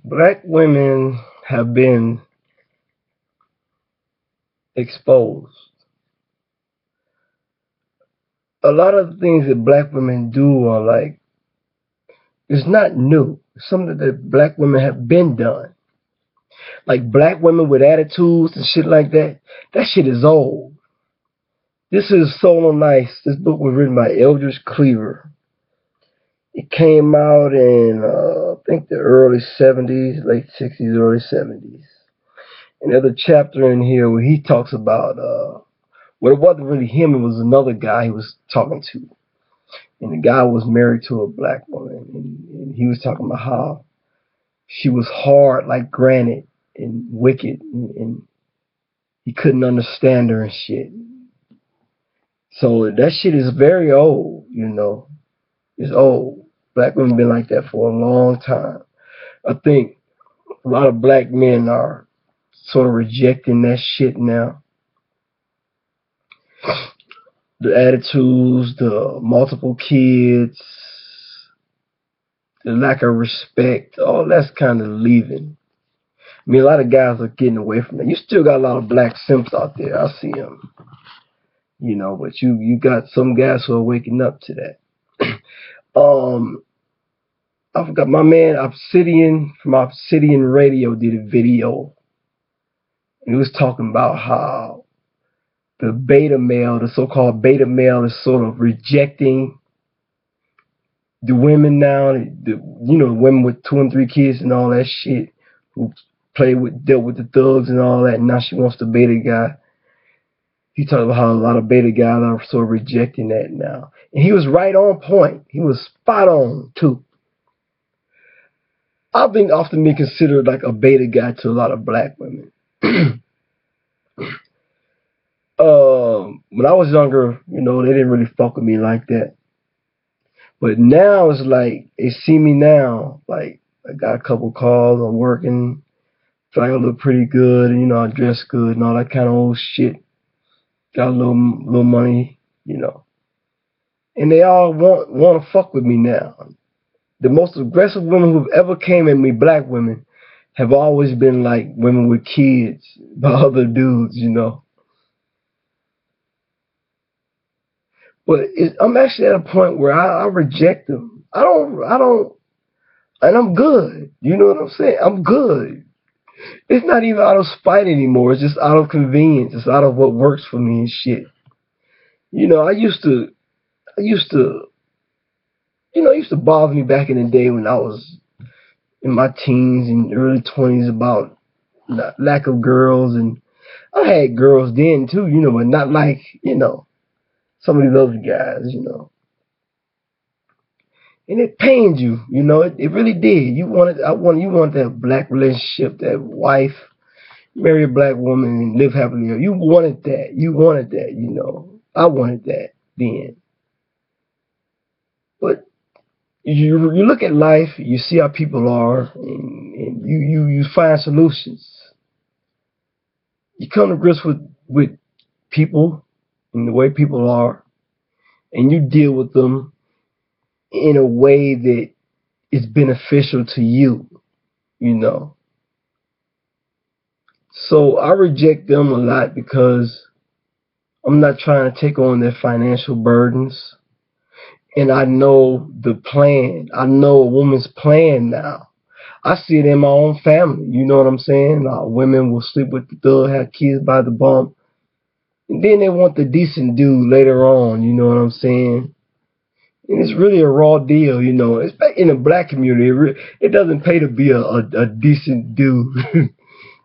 Black women have been exposed. A lot of the things that black women do are like, it's not new. It's something that black women have been done. Like black women with attitudes and shit like that. That shit is old. This is Solo Nice. This book was written by Eldridge Cleaver. It came out in, I think, the early 70s, late 60s, early 70s. And there's a chapter in here where he talks about, well, it wasn't really him, it was another guy he was talking to. And the guy was married to a black woman. And he was talking about how she was hard like granite and wicked. And he couldn't understand her and shit. So that shit is very old, you know. It's old. Black women been like that for a long time. I think a lot of black men are sort of rejecting that shit now. The attitudes, the multiple kids, the lack of respect, all that's kind of leaving. I mean, a lot of guys are getting away from that. You still got a lot of black simps out there. I see them, you know, but you got some guys who are waking up to that. I forgot my man Obsidian from Obsidian Radio did a video. And he was talking about how the beta male, the so-called beta male, is sort of rejecting the women now. Women with 2 and 3 kids and all that shit, who dealt with the thugs and all that. And now she wants the beta guy. He talked about how a lot of beta guys are sort of rejecting that now, and he was right on point. He was spot on too. I've been often been considered like a beta guy to a lot of black women. When I was younger, they didn't really fuck with me like that. But now it's like they see me now. Like I got a couple calls. I'm working. Feel like I look pretty good. And, I dress good and all that kind of old shit. Got a little money, And they all want to fuck with me now. The most aggressive women who've ever came at me, black women, have always been like women with kids by other dudes, But I'm actually at a point where I reject them. I don't, and I'm good. You know what I'm saying? I'm good. It's not even out of spite anymore. It's just out of convenience. It's out of what works for me and shit. I used to, it used to bother me back in the day when I was in my teens and early 20s about lack of girls. And I had girls then too, but not like, some of these other guys. And it pained you, it really did. You wanted that black relationship, that wife, marry a black woman and live happily. You wanted that. I wanted that then. But you look at life, you see how people are, and you find solutions. You come to grips with people and the way people are, and you deal with them in a way that is beneficial to you. So I reject them a lot because I'm not trying to take on their financial burdens. And I know the plan. I know a woman's plan now. I see it in my own family. You know what I'm saying? Women will sleep with the thug, have kids by the bump. And then they want the decent dude later on. You know what I'm saying? And it's really a raw deal, It's in the black community. It doesn't pay to be a decent dude.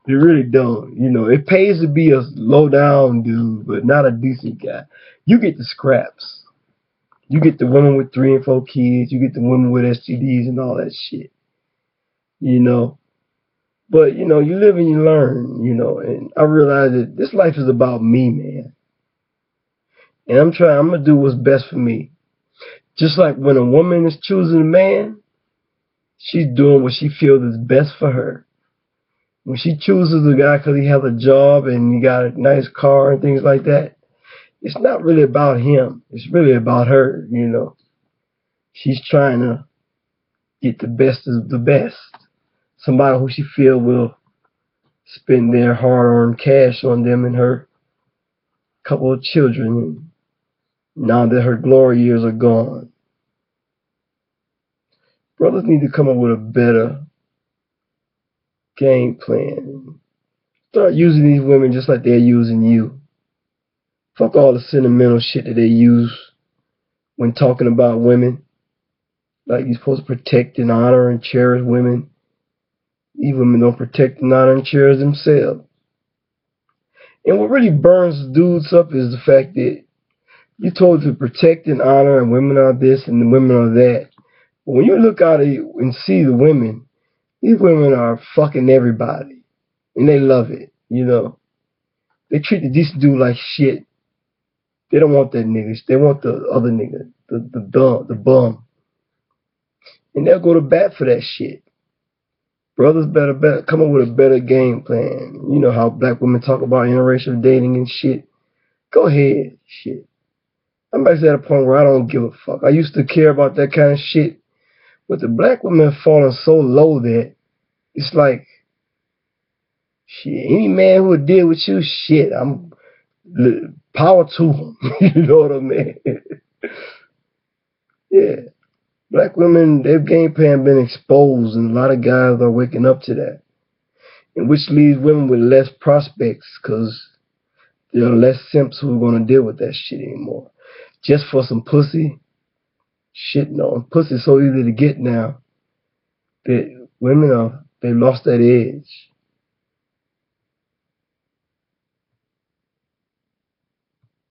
It really don't. It pays to be a low down dude, but not a decent guy. You get the scraps. You get the women with 3 and 4 kids. You get the women with STDs and all that shit. But, you live and you learn, And I realize that this life is about me, man. And I'm going to do what's best for me. Just like when a woman is choosing a man, she's doing what she feels is best for her. When she chooses a guy because he has a job and he got a nice car and things like that, it's not really about him. It's really about her, She's trying to get the best of the best. somebody who she feel will spend their hard-earned cash on them and her couple of children now that her glory years are gone. Brothers need to come up with a better game plan. Start using these women just like they're using you. Fuck all the sentimental shit that they use when talking about women. Like you're supposed to protect and honor and cherish women. These women don't protect and honor and cherish themselves. And what really burns dudes up is the fact that you're told to protect and honor, and women are this and the women are that. But when you look out and see the women, these women are fucking everybody. And they love it, you know. They treat the decent dude like shit. They don't want that nigga. They want the other nigga, the bum. And they'll go to bat for that shit. Brothers better come up with a better game plan. You know how black women talk about interracial dating and shit. Go ahead, shit. I'm actually at a point where I don't give a fuck. I used to care about that kind of shit, but the black women have fallen so low that it's like, shit, any man who would deal with you, shit, I'm power to him. You know what I mean? Yeah. Black women, their game plan been exposed, and a lot of guys are waking up to that. And which leaves women with less prospects, because there are less simps who are going to deal with that shit anymore. Just for some pussy? Shit, no. Pussy's so easy to get now that women they've lost that edge.